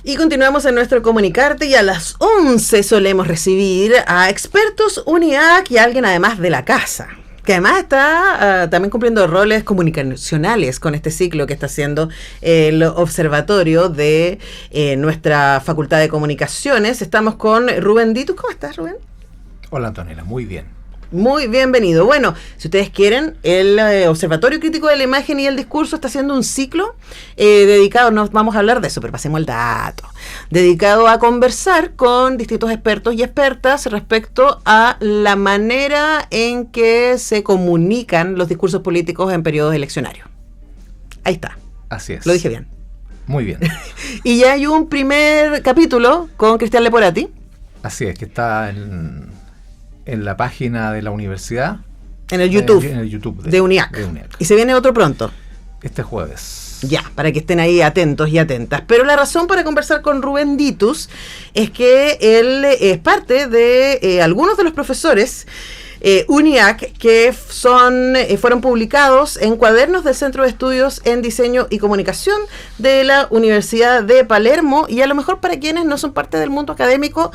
Y continuamos en nuestro Comunicarte y a las 11 solemos recibir a expertos UNIAC y a alguien además de la casa, que además está también cumpliendo roles comunicacionales con este ciclo que está haciendo el observatorio de nuestra Facultad de Comunicaciones. Estamos con Rubén Ditus. ¿Cómo estás, Rubén? Hola, Antonella, muy bien. Muy bienvenido. Bueno, si ustedes quieren, el Observatorio Crítico de la Imagen y el Discurso está haciendo un ciclo dedicado, no vamos a hablar de eso, pero pasemos el dato, dedicado a conversar con distintos expertos y expertas respecto a la manera en que se comunican los discursos políticos en periodos eleccionarios. Ahí está. Así es. Lo dije bien. Muy bien. Y ya hay un primer capítulo con Cristian Leporati. Así es, que está en la página de la universidad. En el YouTube. En el YouTube de UNIAC. Y se viene otro pronto. Este jueves. Ya, para que estén ahí atentos y atentas. Pero la razón para conversar con Rubén Ditus es que él es parte de algunos de los profesores UNIAC que fueron publicados en cuadernos del Centro de Estudios en Diseño y Comunicación de la Universidad de Palermo. Y a lo mejor para quienes no son parte del mundo académico,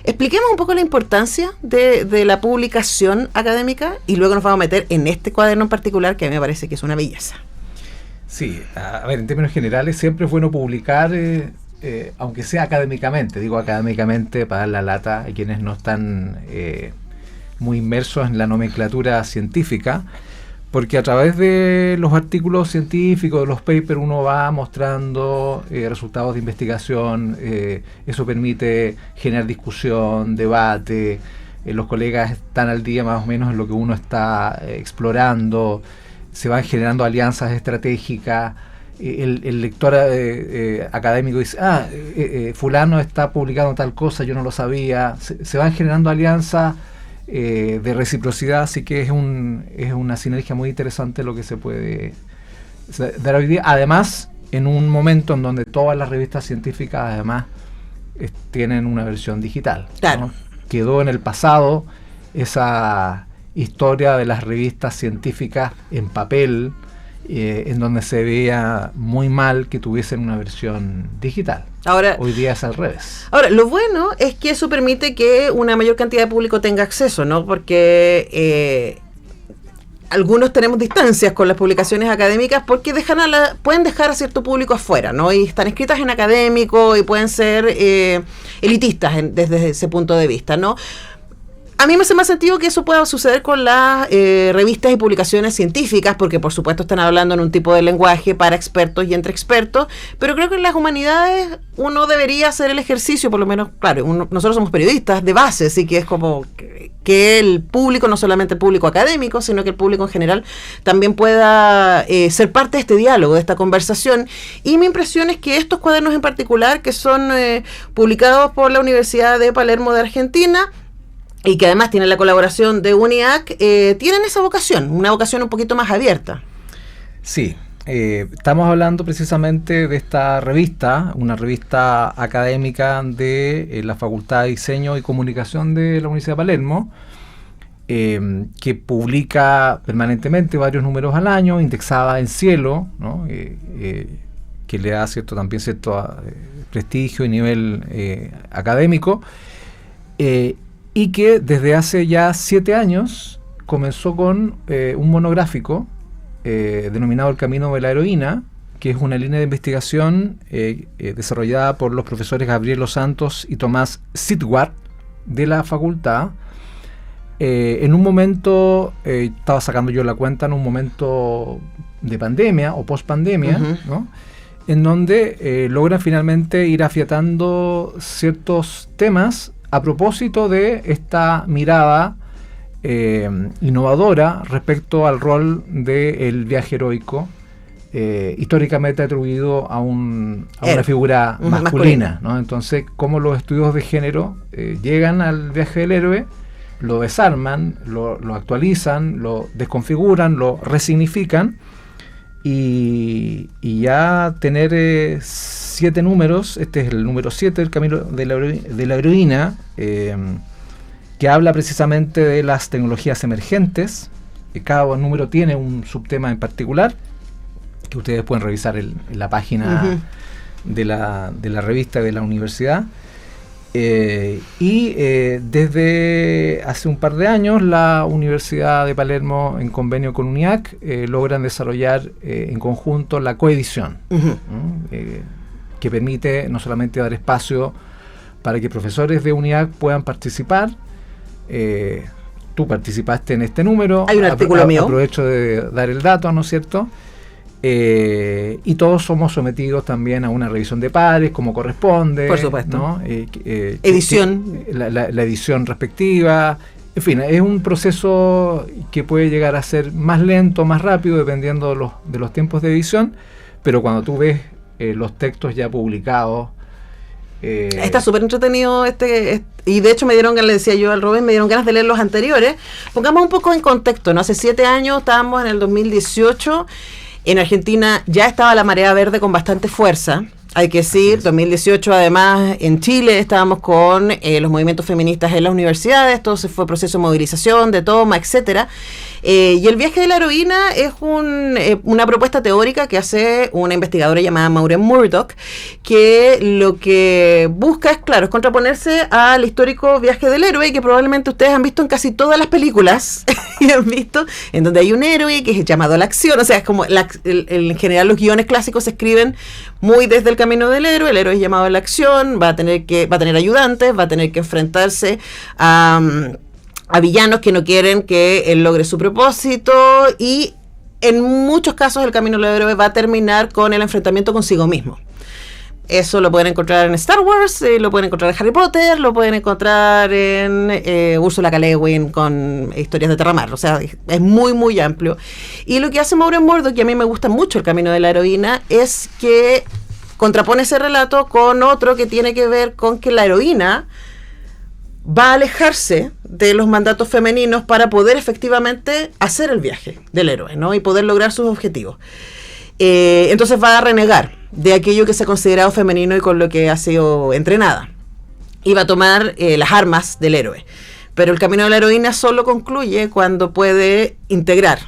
expliquemos un poco la importancia de la publicación académica y luego nos vamos a meter en este cuaderno en particular que a mí me parece que es una belleza. Sí, a ver, en términos generales siempre es bueno publicar, aunque sea académicamente, digo académicamente para dar la lata a quienes no están muy inmersos en la nomenclatura científica, porque a través de los artículos científicos, de los papers, uno va mostrando resultados de investigación, eso permite generar discusión, debate, los colegas están al día más o menos en lo que uno está explorando, se van generando alianzas estratégicas, el lector académico dice, fulano está publicando tal cosa, yo no lo sabía, se van generando alianzas de reciprocidad, así que es una sinergia muy interesante lo que se puede dar hoy día, además en un momento en donde todas las revistas científicas además tienen una versión digital. Claro. ¿No? Quedó en el pasado esa historia de las revistas científicas en papel, en donde se veía muy mal que tuviesen una versión digital. Ahora, hoy día es al revés. Ahora, lo bueno es que eso permite que una mayor cantidad de público tenga acceso, ¿no? Porque algunos tenemos distancias con las publicaciones académicas porque pueden dejar a cierto público afuera, ¿no? Y están escritas en académico y pueden ser elitistas desde ese punto de vista, ¿no? A mí me hace más sentido que eso pueda suceder con las revistas y publicaciones científicas, porque por supuesto están hablando en un tipo de lenguaje para expertos y entre expertos, pero creo que en las humanidades uno debería hacer el ejercicio, por lo menos, claro, nosotros somos periodistas de base, así que es como que el público, no solamente el público académico, sino que el público en general también pueda ser parte de este diálogo, de esta conversación. Y mi impresión es que estos cuadernos en particular, que son publicados por la Universidad de Palermo de Argentina, y que además tienen la colaboración de UNIAC, tienen esa vocación, una vocación un poquito más abierta. Sí, estamos hablando precisamente de esta revista, una revista académica de la Facultad de Diseño y Comunicación de la Universidad de Palermo, que publica permanentemente varios números al año, indexada en cielo, ¿no? Que le da cierto prestigio y nivel académico, y que desde hace ya 7 años comenzó con un monográfico denominado El Camino de la Heroína, que es una línea de investigación desarrollada por los profesores Gabriel Los Santos y Tomás Sidwart de la facultad. En un momento, estaba sacando yo la cuenta, en un momento de pandemia o post-pandemia, Uh-huh. ¿no? En donde logran finalmente ir afiatando ciertos temas a propósito de esta mirada innovadora respecto al rol del viaje heroico, históricamente atribuido a una figura masculina, ¿no? Entonces, cómo los estudios de género llegan al viaje del héroe, lo desarman, lo actualizan, lo desconfiguran, lo resignifican, y ya tener 7 números, este es el número 7 del Camino de la Heroína, que habla precisamente de las tecnologías emergentes. Cada número tiene un subtema en particular, que ustedes pueden revisar en la página de la revista de la universidad. Desde hace un par de años la Universidad de Palermo, en convenio con UNIAC, logran desarrollar en conjunto la coedición, que permite no solamente dar espacio para que profesores de UNIAC puedan participar. Tú participaste en este número. Hay un artículo mío. Aprovecho de dar el dato, ¿no es cierto? Y todos somos sometidos también a una revisión de pares, como corresponde. Por supuesto. ¿no? Edición. La edición respectiva. En fin, es un proceso que puede llegar a ser más lento, más rápido, dependiendo de los tiempos de edición, pero cuando tú ves los textos ya publicados... Está súper entretenido y de hecho le decía yo al Rubén, me dieron ganas de leer los anteriores. Pongamos un poco en contexto, ¿no? Hace 7 años, estábamos en el 2018, en Argentina ya estaba la marea verde con bastante fuerza, hay que decir. 2018 además en Chile estábamos con los movimientos feministas en las universidades, todo se fue proceso de movilización, de toma, etcétera. Y el viaje de la heroína es una propuesta teórica que hace una investigadora llamada Maureen Murdoch, que lo que busca es, claro, es contraponerse al histórico viaje del héroe, que probablemente ustedes han visto en casi todas las películas y han visto en donde hay un héroe que es llamado a la acción. O sea, es como en general los guiones clásicos se escriben muy desde el camino del héroe. El héroe es llamado a la acción, va a tener ayudantes, va a tener que enfrentarse a villanos que no quieren que él logre su propósito, y en muchos casos el camino del héroe va a terminar con el enfrentamiento consigo mismo. Eso lo pueden encontrar en Star Wars, lo pueden encontrar en Harry Potter, lo pueden encontrar en Úrsula K. Le Guin con Historias de Terramar. O sea, es muy, muy amplio. Y lo que hace Maureen Murdoch, que a mí me gusta mucho el camino de la heroína, es que contrapone ese relato con otro que tiene que ver con que la heroína va a alejarse de los mandatos femeninos para poder efectivamente hacer el viaje del héroe, ¿no? Y poder lograr sus objetivos. Entonces va a renegar de aquello que se ha considerado femenino y con lo que ha sido entrenada. Y va a tomar las armas del héroe. Pero el camino de la heroína solo concluye cuando puede integrar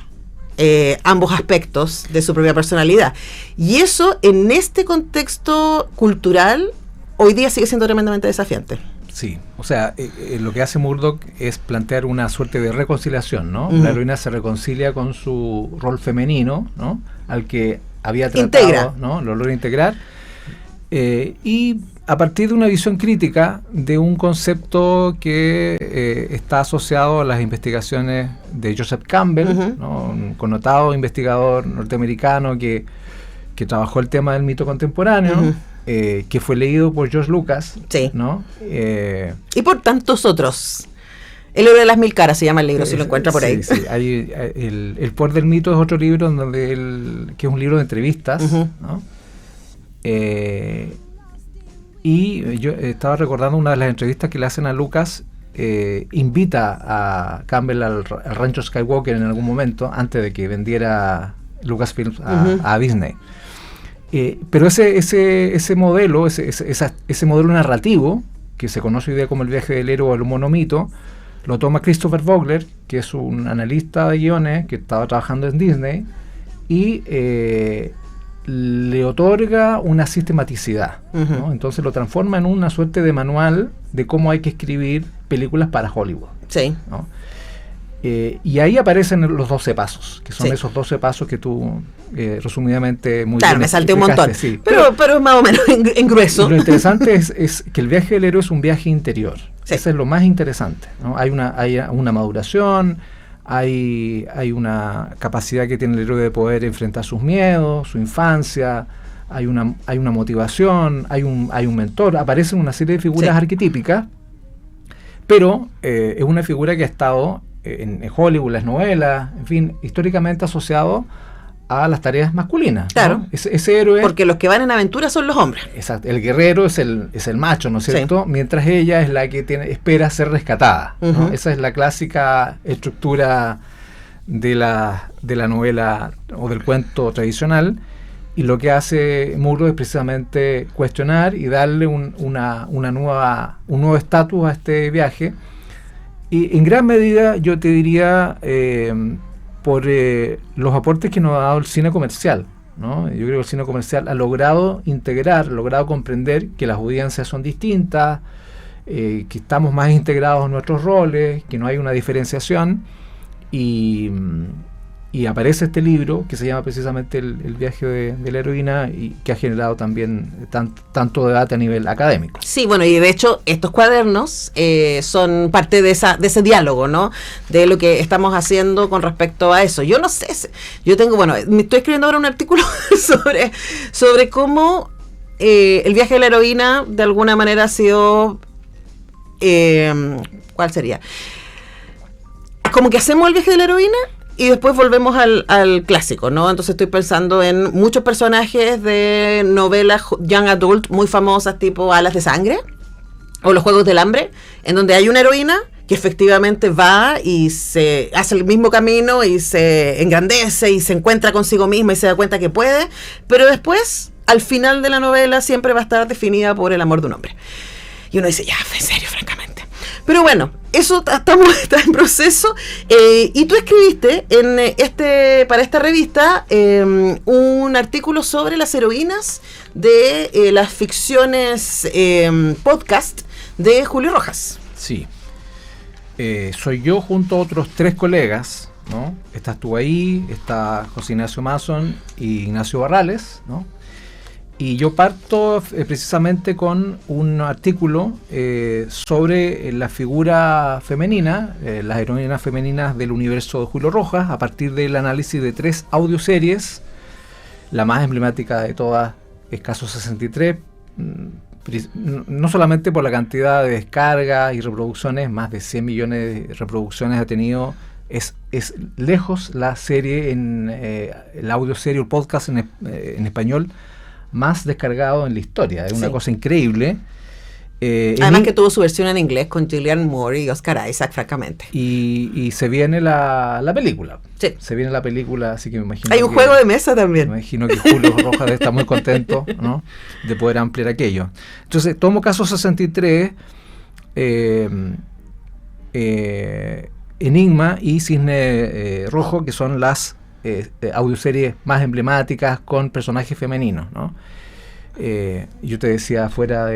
ambos aspectos de su propia personalidad. Y eso, en este contexto cultural, hoy día sigue siendo tremendamente desafiante. Sí, o sea, lo que hace Murdoch es plantear una suerte de reconciliación, ¿no? La heroína se reconcilia con su rol femenino, ¿no? Al que había tratado, ¿no? Lo logra integrar. Y a partir de una visión crítica de un concepto que está asociado a las investigaciones de Joseph Campbell, ¿no? Un connotado investigador norteamericano que trabajó el tema del mito contemporáneo, que fue leído por George Lucas, sí, ¿no? Y por tantos otros. El héroe de las 1000 caras se llama el libro, si lo encuentra por ahí. Sí, el poder del mito es otro libro que es un libro de entrevistas, ¿no? Y yo estaba recordando una de las entrevistas que le hacen a Lucas. Invita a Campbell al rancho Skywalker en algún momento, antes de que vendiera Lucasfilm a Disney. Pero ese modelo, ese modelo narrativo, que se conoce hoy día como el viaje del héroe o el monomito, lo toma Christopher Vogler, que es un analista de guiones que estaba trabajando en Disney, y le otorga una sistematicidad, ¿no? Entonces lo transforma en una suerte de manual de cómo hay que escribir películas para Hollywood, sí, ¿no? Y ahí aparecen los 12 pasos, que son, sí, esos 12 pasos que tú resumidamente muy claro, bien me salté un montón, sí, pero es más o menos en grueso. Lo interesante es que el viaje del héroe es un viaje interior, sí, eso es lo más interesante, ¿no? Hay una maduración, hay una capacidad que tiene el héroe de poder enfrentar sus miedos, su infancia, hay una motivación, hay un mentor, aparecen una serie de figuras, sí, arquetípicas, pero es una figura que ha estado en Hollywood, las novelas, en fin, históricamente asociado a las tareas masculinas, claro, ¿no? Ese héroe, porque los que van en aventura son los hombres. Exacto, el guerrero es el macho, ¿no es cierto? Sí. Mientras ella es la que espera ser rescatada, ¿no? Esa es la clásica estructura de la novela o del cuento tradicional, y lo que hace Murdoch es precisamente cuestionar y darle un nuevo estatus a este viaje. Y en gran medida yo te diría por los aportes que nos ha dado el cine comercial, ¿no? Yo creo que el cine comercial ha logrado integrar, logrado comprender que las audiencias son distintas, que estamos más integrados en nuestros roles, que no hay una diferenciación, y aparece este libro que se llama precisamente El viaje de la heroína, y que ha generado también tanto debate a nivel académico. Sí, bueno, y de hecho estos cuadernos son parte de ese diálogo, ¿no? De lo que estamos haciendo con respecto a eso. Yo no sé, me estoy escribiendo ahora un artículo sobre cómo el viaje de la heroína de alguna manera ha sido, ¿cuál sería? Como que hacemos el viaje de la heroína y después volvemos al clásico, ¿no? Entonces estoy pensando en muchos personajes de novelas young adult muy famosas, tipo Alas de Sangre o Los Juegos del Hambre, en donde hay una heroína que efectivamente va y se hace el mismo camino y se engrandece y se encuentra consigo misma y se da cuenta que puede, pero después, al final de la novela, siempre va a estar definida por el amor de un hombre. Y uno dice, ya, en serio, francamente. Pero bueno, eso está en proceso. Y tú escribiste para esta revista un artículo sobre las heroínas de las ficciones podcast de Julio Rojas. Sí. Soy yo junto a otros 3 colegas, ¿no? Estás tú ahí, está José Ignacio Mason y Ignacio Barrales, ¿no? Y yo parto precisamente con un artículo sobre la figura femenina, las heroínas femeninas del universo de Julio Rojas, a partir del análisis de 3 audioseries. La más emblemática de todas es Caso 63, no solamente por la cantidad de descargas y reproducciones, más de 100 millones de reproducciones ha tenido. Es lejos la serie, el audioserie o podcast en español más descargado en la historia. Es una cosa increíble. Además que tuvo su versión en inglés con Julianne Moore y Oscar Isaac, francamente. Y se viene la película. Sí. Se viene la película, así que me imagino. Hay un juego de mesa también. Me imagino que Julio Rojas está muy contento, ¿no?, de poder ampliar aquello. Entonces, tomo Caso 63, Enigma y Cisne Rojo, que son las audioseries más emblemáticas con personajes femeninos, ¿no? Yo te decía fuera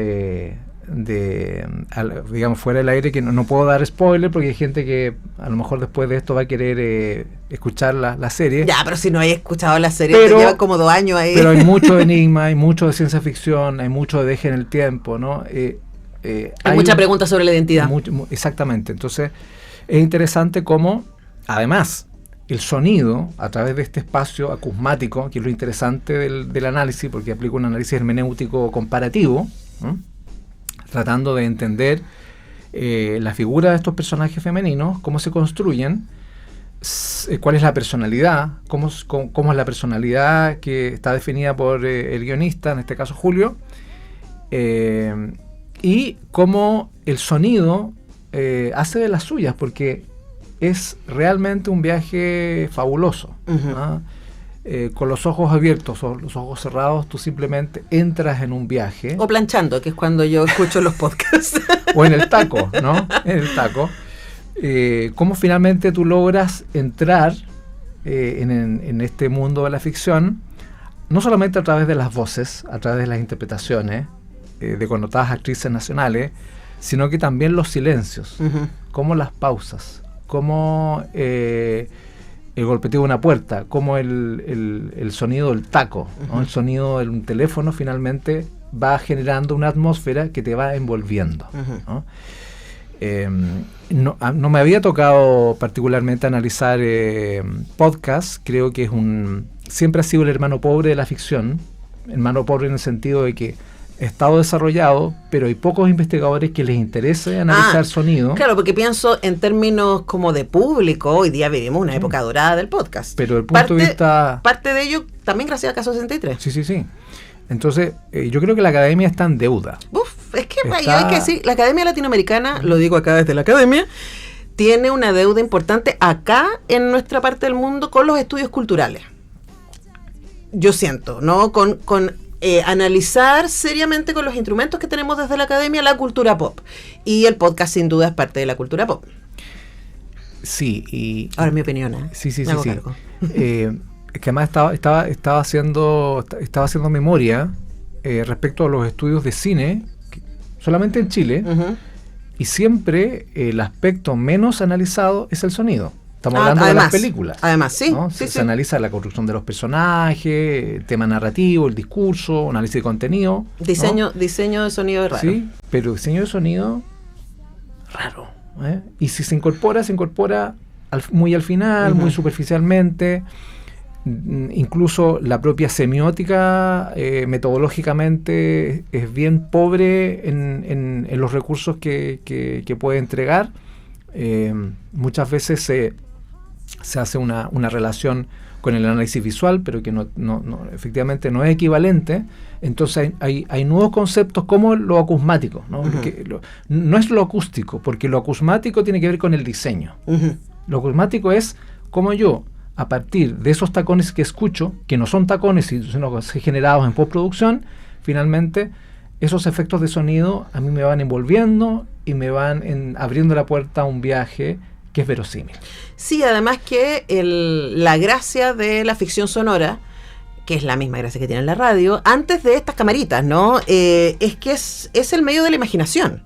fuera del aire que no puedo dar spoiler porque hay gente que a lo mejor después de esto va a querer escuchar la serie. Ya, pero si no hay escuchado la serie, te lleva como 2 años ahí. Pero hay mucho de enigma, hay mucho de ciencia ficción, hay mucho de Deje en el Tiempo, ¿no? Hay mucha pregunta sobre la identidad. Exactamente. Entonces es interesante cómo, además, el sonido, a través de este espacio acusmático, que es lo interesante del análisis, porque aplica un análisis hermenéutico comparativo, ¿no?, tratando de entender la figura de estos personajes femeninos, cómo se construyen, cuál es la personalidad, cómo es la personalidad que está definida por el guionista, en este caso Julio, y cómo el sonido hace de las suyas, porque es realmente un viaje fabuloso. ¿No? Con los ojos abiertos o los ojos cerrados, tú simplemente entras en un viaje. O planchando, que es cuando yo escucho los podcasts. O en el taco, ¿no? En el taco. Cómo finalmente tú logras entrar en este mundo de la ficción, no solamente a través de las voces, a través de las interpretaciones de connotadas actrices nacionales, sino que también los silencios, como las pausas, como el golpeteo de una puerta, como el sonido del taco, ¿no? El sonido de un teléfono finalmente va generando una atmósfera que te va envolviendo, ¿no? No me había tocado particularmente analizar podcast. Creo que siempre ha sido el hermano pobre de la ficción, hermano pobre en el sentido de que estado desarrollado, pero hay pocos investigadores que les interese analizar sonido. Claro, porque pienso en términos como de público, hoy día vivimos una época dorada del podcast. Pero el punto de vista... Parte de ello también gracias a Caso 63. Sí. Entonces, yo creo que la academia está en deuda. Es que hay que decir, la academia latinoamericana, lo digo acá desde la academia, tiene una deuda importante acá en nuestra parte del mundo con los estudios culturales. Yo siento, ¿no? Con analizar seriamente con los instrumentos que tenemos desde la academia la cultura pop. Y el podcast sin duda es parte de la cultura pop. Sí, y... Ahora mi opinión, ¿eh? Sí. Es que además estaba haciendo memoria respecto a los estudios de cine, solamente en Chile, y siempre el aspecto menos analizado es el sonido. Estamos hablando de las películas. Además, sí. ¿no? Se analiza la construcción de los personajes, el tema narrativo, el discurso, análisis de contenido. Diseño de sonido es raro. Sí, pero diseño de sonido, raro. Y si se incorpora muy al final, muy superficialmente. Incluso la propia semiótica metodológicamente es bien pobre en los recursos que puede entregar. Muchas veces se hace una relación con el análisis visual, pero que no efectivamente no es equivalente. Entonces hay nuevos conceptos como lo acusmático, ¿no? No es lo acústico, porque lo acusmático tiene que ver con el diseño. Lo acusmático es como yo, a partir de esos tacones que escucho, que no son tacones, sino generados en postproducción, finalmente esos efectos de sonido a mí me van envolviendo y me van abriendo la puerta a un viaje que es verosímil. Sí, además que la gracia de la ficción sonora, que es la misma gracia que tiene la radio, antes de estas camaritas, ¿no? Es que es el medio de la imaginación.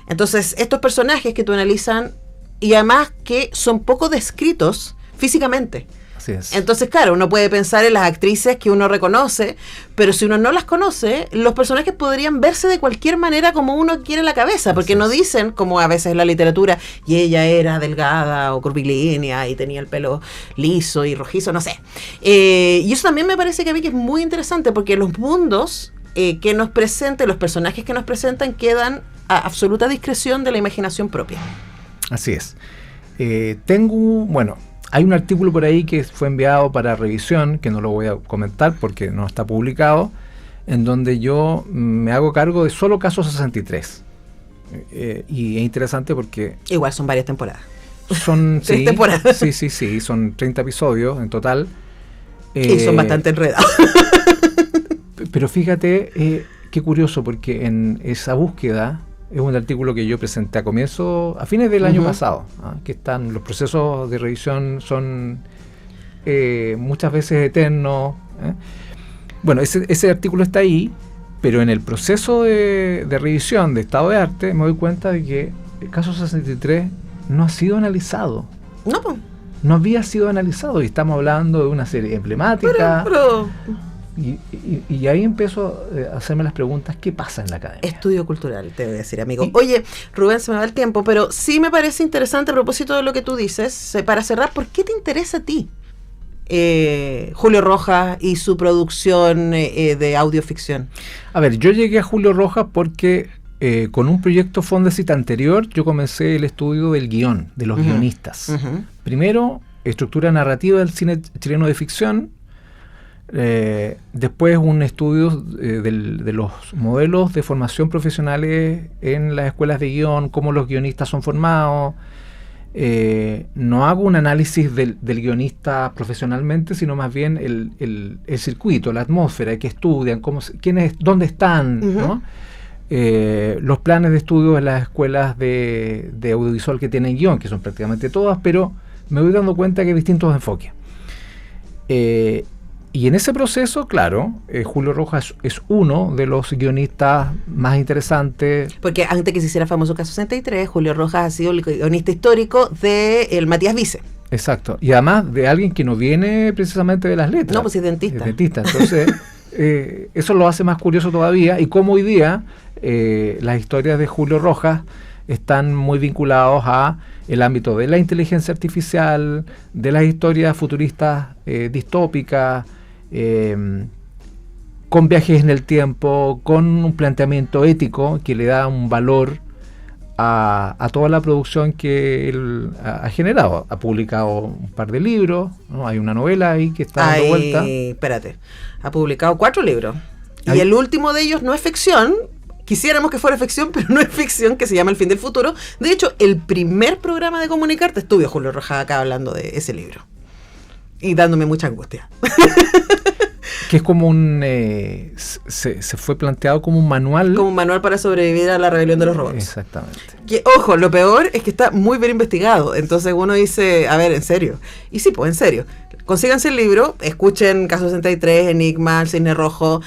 Entonces, estos personajes que tú analizan, y además que son poco descritos físicamente. Así es. Entonces, claro, uno puede pensar en las actrices que uno reconoce, pero si uno no las conoce, los personajes podrían verse de cualquier manera como uno quiere en la cabeza, porque no dicen, como a veces en la literatura, y ella era delgada o curvilínea y tenía el pelo liso y rojizo, no sé. Y eso también me parece que a mí que es muy interesante, porque los mundos que nos presentan, los personajes que nos presentan, quedan a absoluta discreción de la imaginación propia. Así es. Hay un artículo por ahí que fue enviado para revisión, que no lo voy a comentar porque no está publicado, en donde yo me hago cargo de solo Caso 63. Y es interesante porque... Igual son varias temporadas. Son 3 temporadas. Sí, son 30 episodios en total. Y son bastante enredados. Pero fíjate, qué curioso, porque en esa búsqueda... Es un artículo que yo presenté a fines del año pasado, que los procesos de revisión son muchas veces eternos. Bueno, ese artículo está ahí, pero en el proceso de revisión de estado de arte me doy cuenta de que el caso 63 no ha sido analizado. No había sido analizado, y estamos hablando de una serie emblemática. Pero... Y ahí empiezo a hacerme las preguntas, ¿qué pasa en la academia? Estudio cultural, te voy a decir, amigo. Oye, Rubén, se me va el tiempo, pero sí me parece interesante a propósito de lo que tú dices, para cerrar, ¿por qué te interesa a ti Julio Rojas y su producción de audioficción? A ver, yo llegué a Julio Rojas porque con un proyecto Fondesit anterior yo comencé el estudio del guión, de los guionistas. Primero, estructura narrativa del cine chileno de ficción. Después un estudio de los modelos de formación profesionales en las escuelas de guión, cómo los guionistas son formados. No hago un análisis del guionista profesionalmente, sino más bien el circuito, la atmósfera que estudian, dónde están, ¿no? Los planes de estudio en las escuelas de audiovisual que tienen guión, que son prácticamente todas, pero me voy dando cuenta que hay distintos enfoques. Y en ese proceso, claro, Julio Rojas es uno de los guionistas más interesantes. Porque antes que se hiciera famoso Caso 63, Julio Rojas ha sido el guionista histórico de el Matías Vice. Exacto. Y además de alguien que no viene precisamente de las letras. No, pues es dentista. Es dentista. Entonces, eso lo hace más curioso todavía. Y como hoy día las historias de Julio Rojas están muy vinculados a el ámbito de la inteligencia artificial, de las historias futuristas distópicas, con viajes en el tiempo, con un planteamiento ético que le da un valor a toda la producción que él ha generado. Ha publicado un par de libros, ¿no? Hay una novela ahí que está dando vuelta. Espérate, ha publicado 4 libros. Y el último de ellos no es ficción. Quisiéramos que fuera ficción, pero no es ficción, que se llama El fin del futuro. De hecho, el primer programa de Comunicarte estuvo Julio Rojas acá hablando de ese libro. Y dándome mucha angustia. Que es como se fue planteado como un manual. Como un manual para sobrevivir a la rebelión de los robots. Exactamente. Que, ojo, lo peor es que está muy bien investigado. Entonces uno dice, a ver, ¿en serio? Y sí, pues en serio. Consíganse el libro, escuchen Caso 63, Enigma, El Cisne Rojo.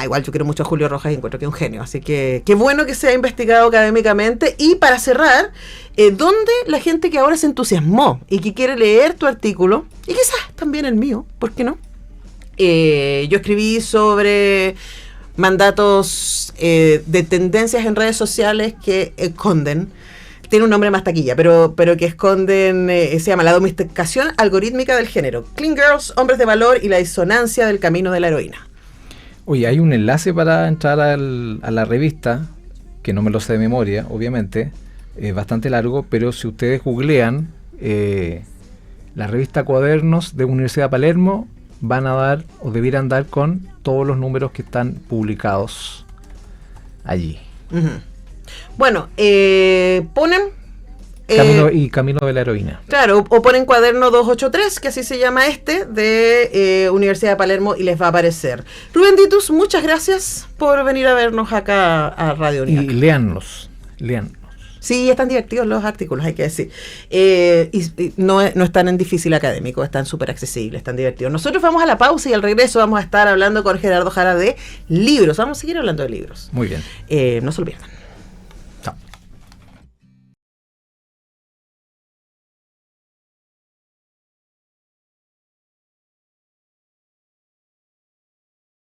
Igual yo quiero mucho a Julio Rojas y encuentro que es un genio. Así que qué bueno que se ha investigado académicamente. Y para cerrar, ¿dónde la gente que ahora se entusiasmó y que quiere leer tu artículo, y quizás también el mío, ¿por qué no? Yo escribí sobre mandatos de tendencias en redes sociales que esconden, tiene un nombre más taquilla, pero que esconden, se llama La domesticación algorítmica del género, Clean Girls, Hombres de Valor y la disonancia del camino de la heroína. Oye, hay un enlace para entrar a la revista, que no me lo sé de memoria, obviamente, es bastante largo, pero si ustedes googlean la revista Cuadernos de Universidad de Palermo, van a dar o debieran dar con todos los números que están publicados allí. Uh-huh. Bueno, ponen... Camino de la Heroína. Claro, o ponen Cuaderno 283, que así se llama de Universidad de Palermo, y les va a aparecer. Rubén Ditus, muchas gracias por venir a vernos acá a Radio Unión. Y léanlos. Sí, están divertidos los artículos, hay que decir. Y no están en difícil académico, están súper accesibles, están divertidos. Nosotros vamos a la pausa y al regreso vamos a estar hablando con Gerardo Jara de libros. Vamos a seguir hablando de libros. Muy bien. No se lo pierdan.